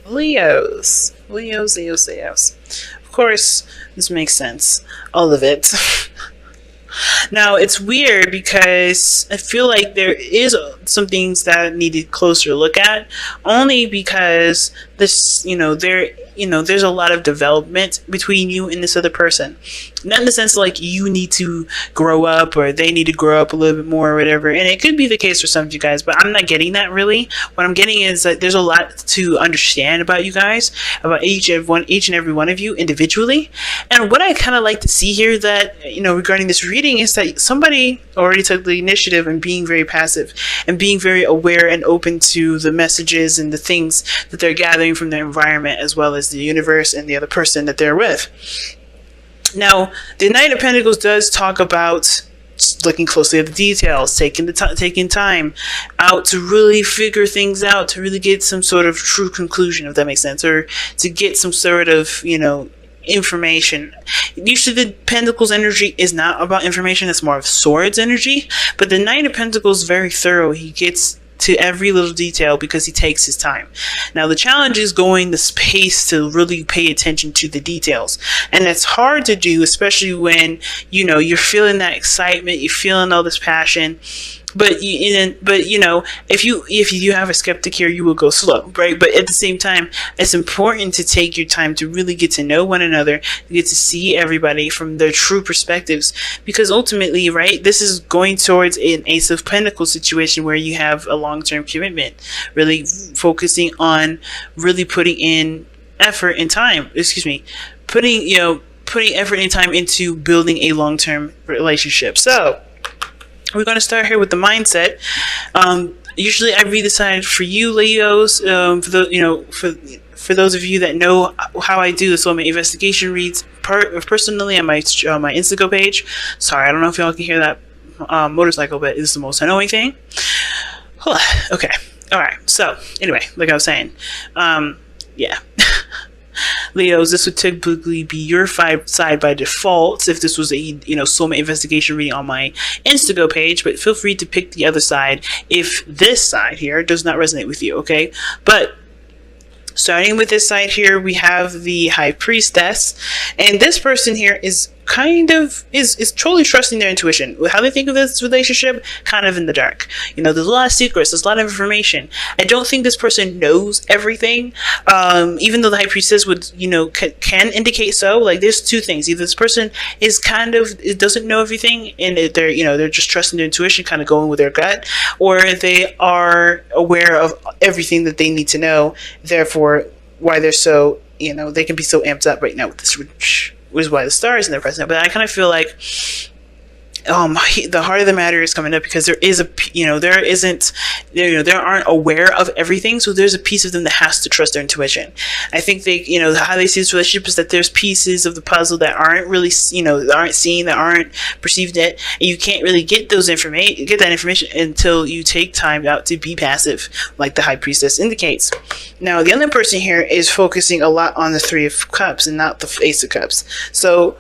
Leos. Of course, this makes sense. All of it. Now, it's weird because I feel like there is some things that needed closer look at, only because this, there's a lot of development between you and this other person. Not in the sense like you need to grow up or they need to grow up a little bit more or whatever. And it could be the case for some of you guys, but I'm not getting that really. What I'm getting is that there's a lot to understand about you guys, about each and every one of you individually. And what I kind of like to see here that, regarding this reading is that somebody already took the initiative and being very passive and being very aware and open to the messages and the things that they're gathering from their environment as well as the universe and the other person that they're with. Now, the Knight of Pentacles does talk about looking closely at the details, taking time out to really figure things out, to really get some sort of true conclusion, if that makes sense, or to get some sort of, information. Usually the Pentacles energy is not about information, it's more of Swords energy, but the Knight of Pentacles is very thorough. He gets to every little detail because he takes his time. Now the challenge is going the space to really pay attention to the details, and it's hard to do, especially when you're feeling that excitement, you're feeling all this passion. But if you have a skeptic here, you will go slow, right? But at the same time, it's important to take your time to really get to know one another, get to see everybody from their true perspectives, because ultimately, right, this is going towards an Ace of Pentacles situation where you have a long-term commitment, really focusing on really putting in effort and time. Putting effort and time into building a long-term relationship. So we're going to start here with the mindset. Usually I read the side for you, Leos, for those of you that know how I do the soulmate investigation reads personally on my Instagram page. Sorry, I don't know if y'all can hear that motorcycle, but it's the most annoying thing. Okay. All right. So anyway, like I was saying, yeah. Leos, this would typically be your side by default if this was a soulmate investigation reading on my Instagram page, but feel free to pick the other side if this side here does not resonate with you, okay? But starting with this side here, we have the High Priestess, and this person here is totally trusting their intuition. How they think of this relationship, kind of in the dark. There's a lot of secrets, there's a lot of information. I don't think this person knows everything, even though the High Priestess would, can indicate so. Like, there's two things: either this person is it doesn't know everything, and they're just trusting their intuition, kind of going with their gut, or they are aware of everything that they need to know. Therefore, why they're so, they can be so amped up right now with this, which is why the star is in their present. But I kind of feel like the heart of the matter is coming up because there aren't aware of everything, so there's a piece of them that has to trust their intuition. I think they, how they see this relationship is that there's pieces of the puzzle that aren't really, that aren't seen, that aren't perceived yet, and you can't really get that information until you take time out to be passive, like the High Priestess indicates. Now, the other person here is focusing a lot on the Three of Cups and not the Ace of Cups. So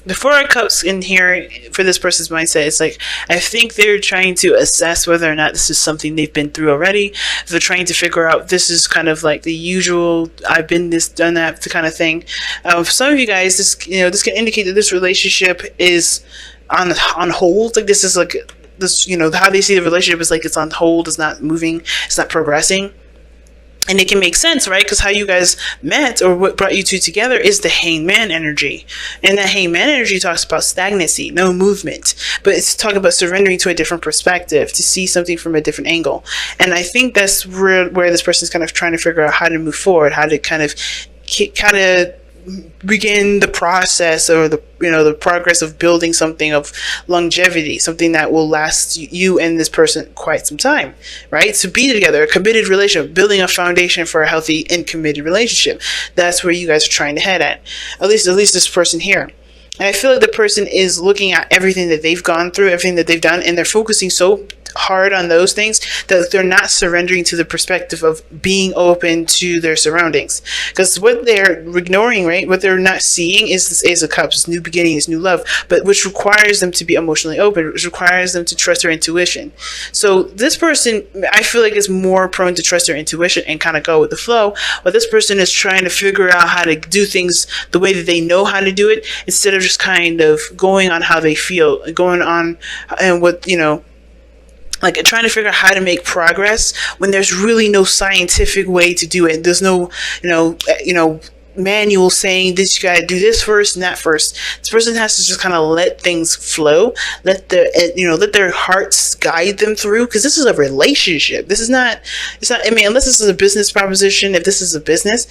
the Four of Cups in here for this person's mindset is like, I think they're trying to assess whether or not this is something they've been through already. They're trying to figure out, this is kind of like the usual, I've been this, done that, the kind of thing. For some of you guys, this can indicate that this relationship is on hold. Like, this is like this, how they see the relationship is like it's on hold, it's not moving, it's not progressing. And it can make sense, right? Because how you guys met, or what brought you two together, is the Hangman energy. And that Hangman energy talks about stagnancy, no movement. But it's talking about surrendering to a different perspective, to see something from a different angle. And I think that's where this person's kind of trying to figure out how to move forward, how to kind of begin the process, or the progress of building something of longevity, something that will last you and this person quite some time, right? To be together, a committed relationship, building a foundation for a healthy and committed relationship. That's where you guys are trying to head at least this person here. And I feel like the person is looking at everything that they've gone through, everything that they've done, and they're focusing so hard on those things, that they're not surrendering to the perspective of being open to their surroundings. Because what they're ignoring, right, what they're not seeing is this Ace of Cups, this new beginning, this new love, but which requires them to be emotionally open, which requires them to trust their intuition. So this person, I feel like, is more prone to trust their intuition and kind of go with the flow, while this person is trying to figure out how to do things the way that they know how to do it, instead of just kind of going on how they feel, going on and what, like trying to figure out how to make progress when there's really no scientific way to do it. There's no, manual saying this, you gotta do this first and that first. This person has to just kind of let things flow, let their hearts guide them through, because this is a relationship. It's not, unless this is a business proposition, if this is a business,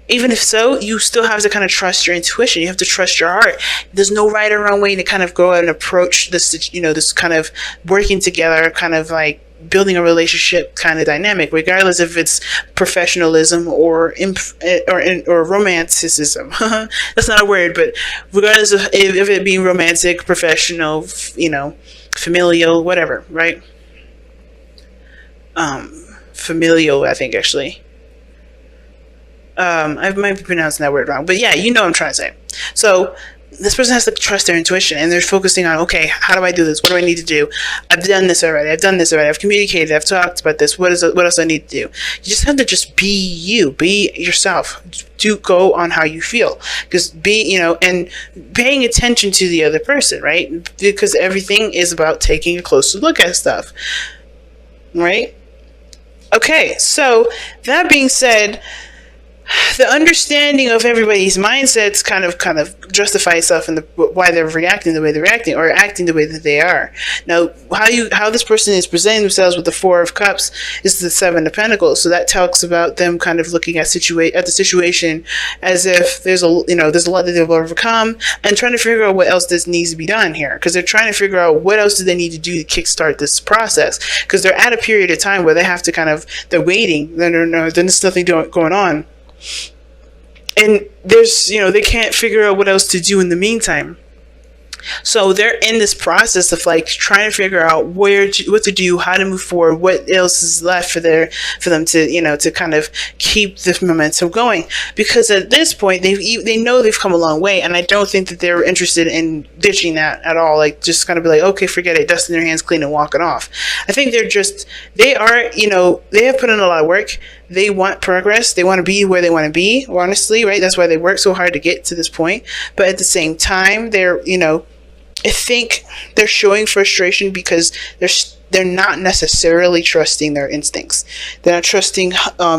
even if so, you still have to kind of trust your intuition. You have to trust your heart. There's no right or wrong way to kind of go and approach this, this kind of working together, kind of like building a relationship kind of dynamic, regardless if it's professionalism or romanticism. That's not a word, but regardless of if it being romantic, professional, familial, whatever, right? Familial, I think, actually. I might be pronouncing that word wrong, but yeah, you know what I'm trying to say. So this person has to trust their intuition, and they're focusing on, okay, how do I do this? What do I need to do? I've done this already. I've communicated. I've talked about this. What else do I need to do? You just have to just be you, be yourself. To go on how you feel, because and paying attention to the other person, right? Because everything is about taking a closer look at stuff, right? Okay, so that being said, the understanding of everybody's mindsets kind of justify itself in why they're reacting the way they're reacting, or acting the way that they are. Now, how this person is presenting themselves with the Four of Cups is the Seven of Pentacles. So that talks about them kind of looking at the situation as if there's a lot that they've overcome, and trying to figure out what else needs to be done here, because they're trying to figure out what else do they need to do to kickstart this process, because they're at a period of time where they have to they're waiting. There's nothing going on. And there's, they can't figure out what else to do in the meantime. So they're in this process of like trying to figure out what to do, how to move forward, what else is left for them to, to kind of keep this momentum going. Because at this point, they know they've come a long way, and I don't think that they're interested in ditching that at all. Like, just kind of be like, okay, forget it, dusting their hands clean and walking off. I think they have put in a lot of work. They want progress. They want to be where they want to be, honestly, right? That's why they work so hard to get to this point. But at the same time, I think they're showing frustration because they're not necessarily trusting their instincts. They're not trusting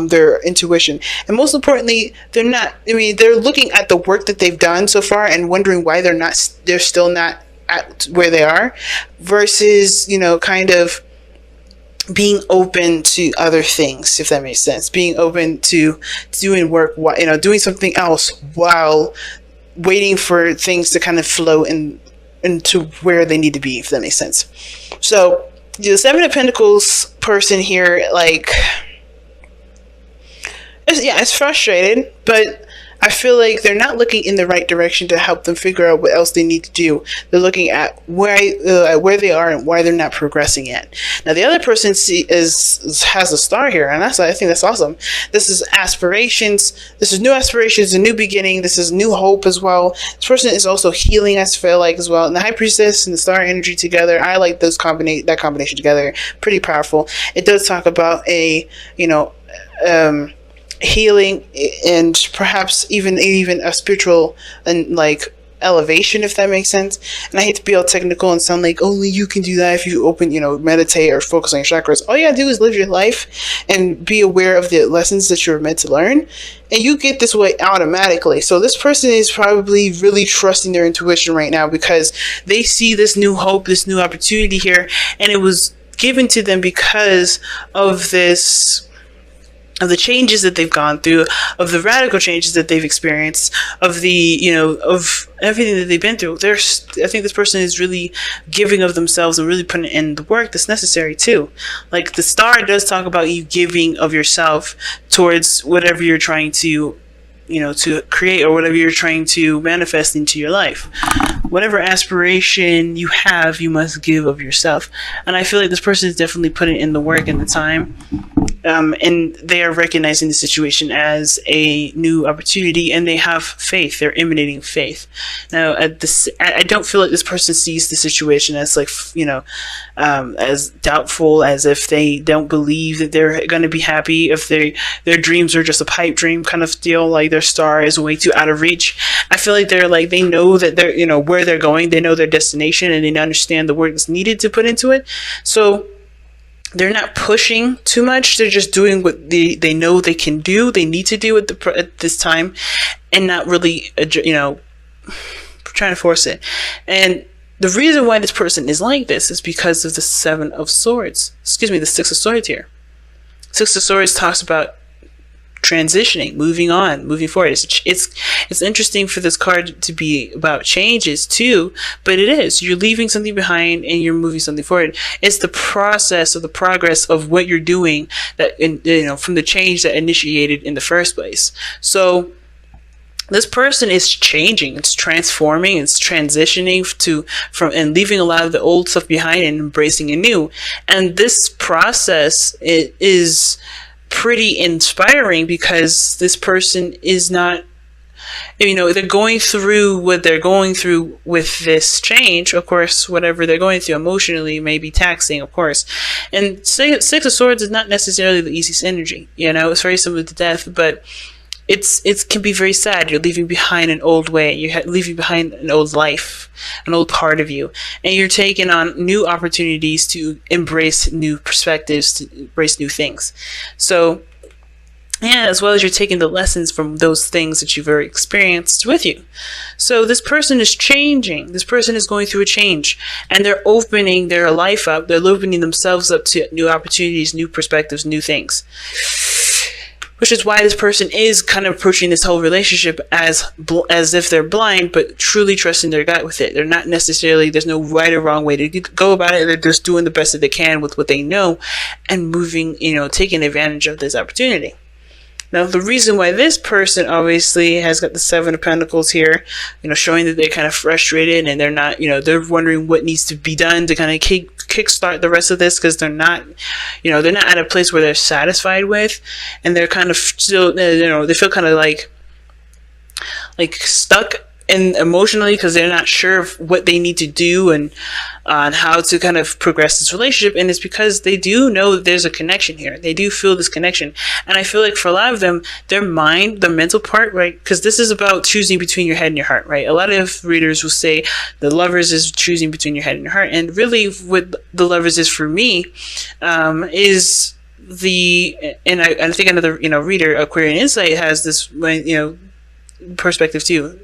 their intuition. And most importantly, they're looking at the work that they've done so far and wondering why they're still not at where they are, versus, kind of being open to other things, if that makes sense. Being open to doing work, doing something else while waiting for things to kind of flow into where they need to be, if that makes sense. So the Seven of Pentacles person here, it's frustrated, but I feel like they're not looking in the right direction to help them figure out what else they need to do. They're looking at where they are and why they're not progressing yet. Now, the other person has a star here, and I think that's awesome. This is aspirations. This is new aspirations, a new beginning. This is new hope as well. This person is also healing, I feel like, as well. And the High Priestess and the star energy together, I like that combination together. Pretty powerful. It does talk about healing and perhaps even a spiritual and elevation, if that makes sense. And I hate to be all technical and sound like only you can do that if you meditate or focus on your chakras. All you gotta do is live your life and be aware of the lessons that you're meant to learn, and you get this way automatically. So this person is probably really trusting their intuition right now, because they see this new hope, this new opportunity here, and it was given to them because of of the changes that they've gone through, of the radical changes that they've experienced, of of everything that they've been through. I think this person is really giving of themselves and really putting in the work that's necessary too. Like, the star does talk about you giving of yourself towards whatever you're trying to, to create, or whatever you're trying to manifest into your life. whatever aspiration you have, you must give of yourself. And I feel like this person is definitely putting in the work and the time. And they are recognizing the situation as a new opportunity, and they have faith. They're emanating faith. Now, I don't feel like this person sees the situation as like, as doubtful, as if they don't believe that they're going to be happy, if their dreams are just a pipe dream kind of deal, like their star is way too out of reach. I feel like they know that they're, where they're going, they know their destination, and they understand the work that's needed to put into it. So they're not pushing too much. They're just doing what they know they can do, they need to do at this time, and not really, trying to force it. And the reason why this person is like this is because of the the 6 of Swords here. 6 of Swords talks about transitioning, moving on, moving forward. It's interesting for this card to be about changes too, but it is. You're leaving something behind and you're moving something forward. It's the process of the progress of what you're doing that, from the change that initiated in the first place. So this person is changing, it's transforming, it's transitioning and leaving a lot of the old stuff behind and embracing a new. And this process is pretty inspiring, because this person is not, they're going through what they're going through with this change. Of course, whatever they're going through emotionally may be taxing, of course. And 6 of Swords is not necessarily the easiest energy. It's very similar to death, but it can be very sad. You're leaving behind an old way. You're leaving behind an old life, an old part of you, and you're taking on new opportunities to embrace new perspectives, to embrace new things. So, yeah, as well as you're taking the lessons from those things that you've already experienced with you. So this person is changing. This person is going through a change, and they're opening their life up. They're opening themselves up to new opportunities, new perspectives, new things. Which is why this person is kind of approaching this whole relationship as if they're blind, but truly trusting their gut with it. They're not necessarily, there's no right or wrong way to go about it. They're just doing the best that they can with what they know and moving, taking advantage of this opportunity. Now, the reason why this person obviously has got the 7 of Pentacles here, showing that they're kind of frustrated and they're not, they're wondering what needs to be done to kind of kickstart the rest of this, because they're not at a place where they're satisfied with, and they're kind of still, they feel kind of like stuck emotionally, because they're not sure of what they need to do and on how to kind of progress this relationship. And it's because they do know that there's a connection here. They do feel this connection. And I feel like for a lot of them, their mind, the mental part, right? Because this is about choosing between your head and your heart, right? A lot of readers will say the Lovers is choosing between your head and your heart. And really what the Lovers is for me, is and I think another, reader, Aquarian Insight, has this, perspective too.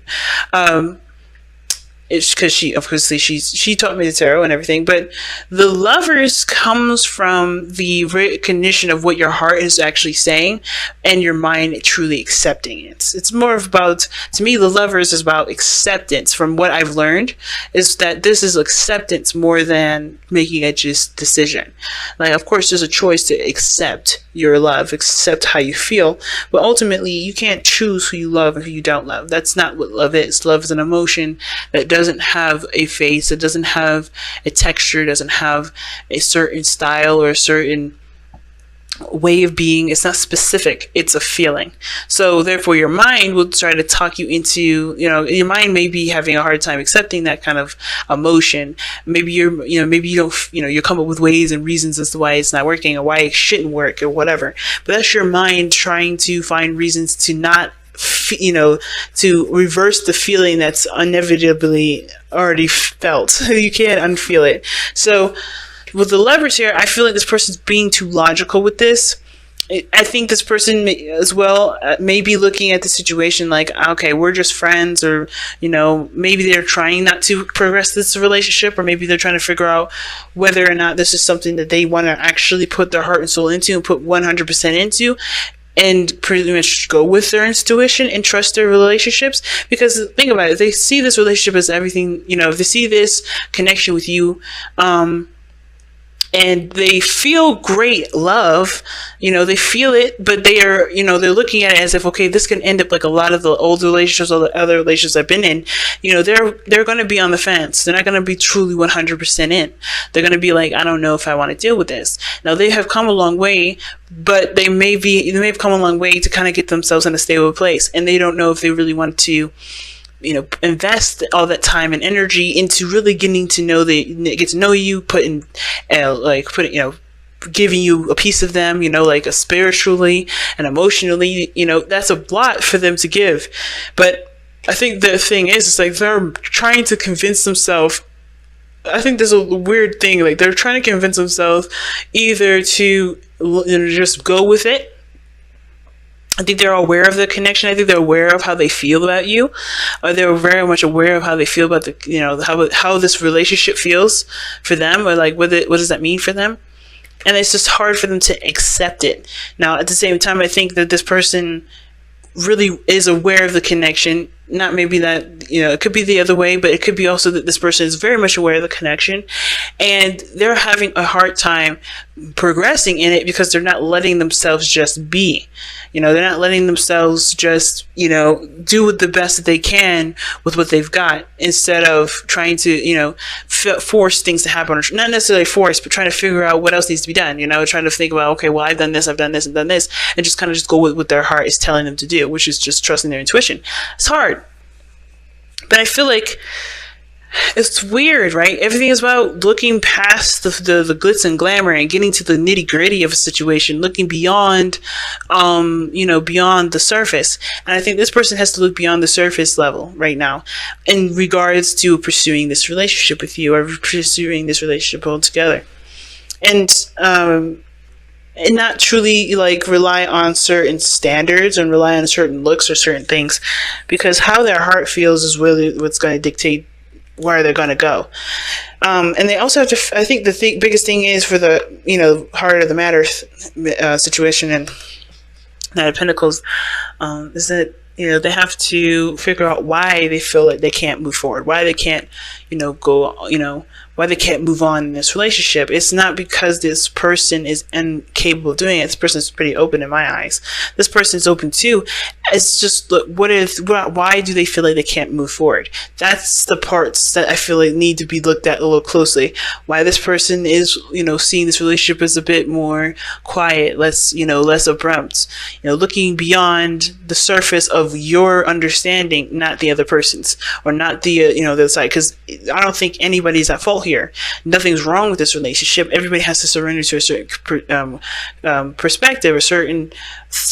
It's because she taught me the tarot and everything, but the Lovers comes from the recognition of what your heart is actually saying and your mind truly accepting it. It's more about, to me, the Lovers is about acceptance. From what I've learned, is that this is acceptance more than making a just decision. Like, of course, there's a choice to accept your love, accept how you feel, but ultimately you can't choose who you love and who you don't love. That's not what love is. Love is an emotion that doesn't have a face, it doesn't have a texture, doesn't have a certain style or a certain way of being. It's not specific, it's a feeling. So therefore your mind will try to talk you into, your mind may be having a hard time accepting that kind of emotion. Maybe maybe you don't, you come up with ways and reasons as to why it's not working or why it shouldn't work or whatever, but that's your mind trying to find reasons to not, to reverse the feeling that's inevitably already felt. You can't unfeel it. So with the Lovers here, I feel like this person's being too logical with this. I think this person as well may be looking at the situation like, okay, we're just friends, or maybe they're trying not to progress this relationship, or maybe they're trying to figure out whether or not this is something that they want to actually put their heart and soul into and put 100% into, and pretty much go with their intuition and trust their relationships. Because think about it, they see this relationship as everything, if they see this connection with you, and they feel great love. They feel it, but they are, they're looking at it as if, okay, this can end up like a lot of the old relationships or the other relationships I've been in. They're going to be on the fence. They're not going to be truly 100% in. They're going to be like, I don't know if I want to deal with this. Now, they have come a long way, but they may have come a long way to kind of get themselves in a stable place, and they don't know if they really want to invest all that time and energy into really getting to know get to know you, giving you a piece of them, like spiritually and emotionally, that's a lot for them to give. But I think the thing is, it's like they're trying to convince themselves. I think there's a weird thing, like they're trying to convince themselves either to just go with it. I think they're aware of the connection. I think they're aware of how they feel about you, or they're very much aware of how they feel about how this relationship feels for them, or like what does that mean for them. And it's just hard for them to accept it. Now, at the same time, I think that this person really is aware of the connection. Not maybe that, it could be the other way, but it could be also that this person is very much aware of the connection, and they're having a hard time progressing in it because they're not letting themselves just be. They're not letting themselves just, do the best that they can with what they've got, instead of trying to, force things to happen. Or not necessarily force, but trying to figure out what else needs to be done. Trying to think about, okay, well, I've done this, and done this, and just kind of just go with what their heart is telling them to do, which is just trusting their intuition. It's hard. But I feel like it's weird, right? Everything is about looking past the glitz and glamour and getting to the nitty gritty of a situation, looking beyond, beyond the surface. And I think this person has to look beyond the surface level right now in regards to pursuing this relationship with you, or pursuing this relationship altogether. And not truly like rely on certain standards and rely on certain looks or certain things, because how their heart feels is really what's going to dictate where they're going to go. And they also have to, I think the biggest thing is for the, heart of the matter situation and Knight of Pentacles, is that, they have to figure out why they feel like they can't move forward, why they can't, why they can't move on in this relationship. It's not because this person is incapable of doing it. This person is pretty open in my eyes. This person is open too. It's just, look, why do they feel like they can't move forward? That's the parts that I feel like need to be looked at a little closely. Why this person is, seeing this relationship as a bit more quiet, less abrupt, looking beyond the surface of your understanding, not the other person's, or not the, the other side. Because I don't think anybody's at fault here. Nothing's wrong with this relationship. Everybody has to surrender to a certain perspective, a certain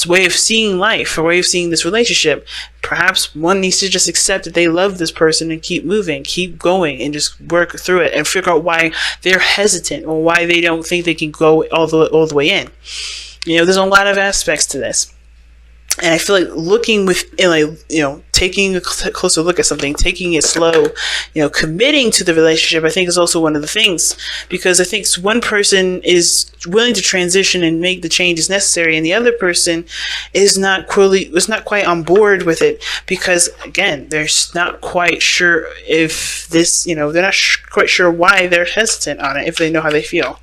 way of seeing life, a way of seeing this relationship. Perhaps one needs to just accept that they love this person and keep moving, keep going, and just work through it and figure out why they're hesitant or why they don't think they can go all the way in. There's a lot of aspects to this. And I feel like looking taking a closer look at something, taking it slow, committing to the relationship, I think is also one of the things, because I think one person is willing to transition and make the changes necessary, and the other person is not quite on board with it, because again, they're not quite sure if this, they're not quite sure why they're hesitant on it, if they know how they feel.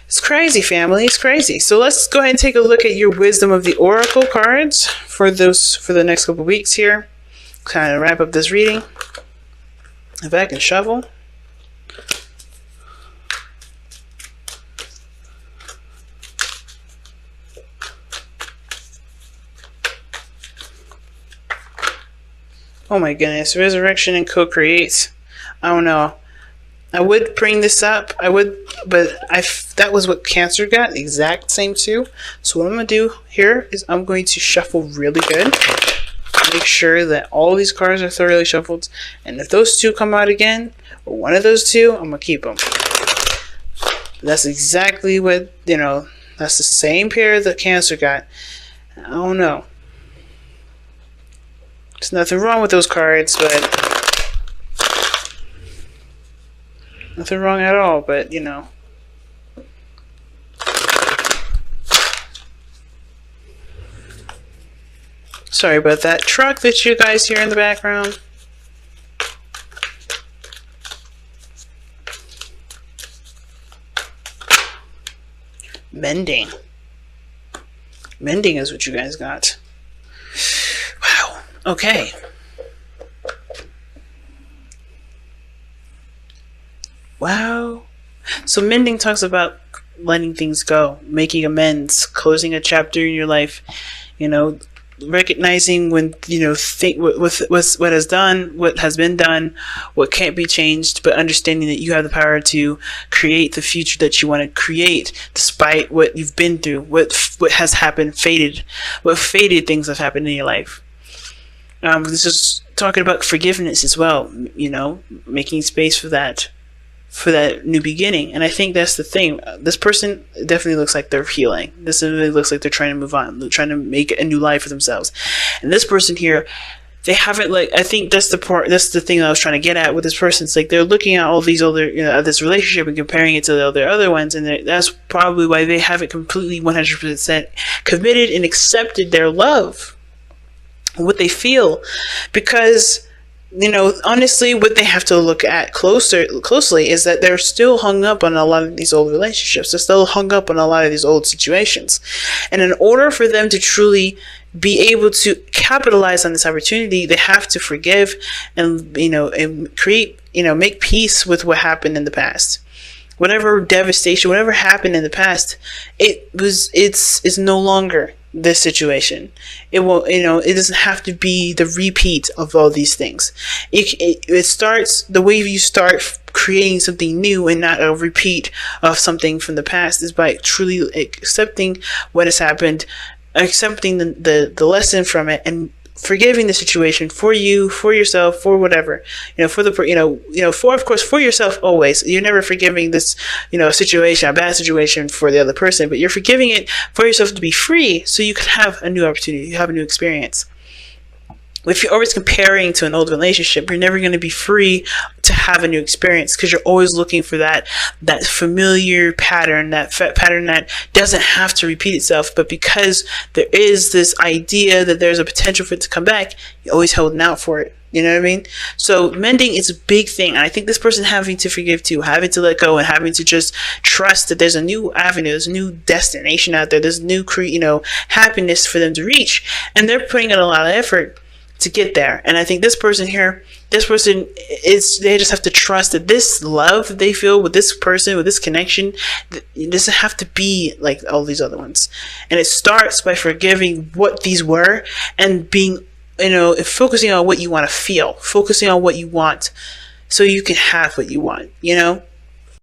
It's crazy, family. It's crazy. So let's go ahead and take a look at your Wisdom of the Oracle cards for the next couple of weeks here. Kind of wrap up this reading. If I can shovel. Oh my goodness. Resurrection and co-create. I don't know. I would bring this up. But that was what Cancer got. The exact same too. So what I'm going to do here is I'm going to shuffle really good. Make sure that all these cards are thoroughly shuffled. And if those two come out again, or one of those two, I'm going to keep them. That's exactly what, that's the same pair that Cancer got. I don't know. There's nothing wrong with those cards, but nothing wrong at all, but sorry about that truck that you guys hear in the background. mending. Mending is what you guys got. Wow. Okay. Wow. So mending talks about letting things go, making amends, closing a chapter in your life, recognizing when, think what has done, what has been done, what can't be changed, but understanding that you have the power to create the future that you want to create, despite what you've been through, what has happened, what faded things have happened in your life. This is talking about forgiveness as well, making space for that new beginning. And I think that's the thing. This person definitely looks like they're healing. This really looks like they're trying to move on. They're trying to make a new life for themselves. And this person here, they haven't, I think that's the thing that I was trying to get at with this person. It's like they're looking at all these other, this relationship and comparing it to the other ones. And that's probably why they haven't completely 100% committed and accepted their love, what they feel. Because honestly, what they have to look at closely is that they're still hung up on a lot of these old relationships. They're still hung up on a lot of these old situations. And in order for them to truly be able to capitalize on this opportunity, they have to forgive and, and create, make peace with what happened in the past. Whatever devastation, whatever happened in the past, it's no longer this situation. It won't, it doesn't have to be the repeat of all these things. It starts, the way you start creating something new and not a repeat of something from the past is by truly accepting what has happened, accepting the lesson from it, and forgiving the situation for you, for yourself, for whatever, for of course, for yourself always. You're never forgiving this, situation, a bad situation for the other person, but you're forgiving it for yourself to be free so you can have a new opportunity, you have a new experience. If you're always comparing to an old relationship, you're never going to be free to have a new experience, because you're always looking for that familiar pattern, that pattern that doesn't have to repeat itself. But because there is this idea that there's a potential for it to come back, you're always holding out for it. You know what I mean? So mending is a big thing. And I think this person having to forgive too, having to let go, and having to just trust that there's a new avenue, there's a new destination out there, there's new, happiness for them to reach. And they're putting in a lot of effort to get there. And I think this person here, they just have to trust that this love they feel with this person, with this connection, it doesn't have to be like all these other ones. And it starts by forgiving what these were and being, focusing on what you want to feel, focusing on what you want, so you can have what you want,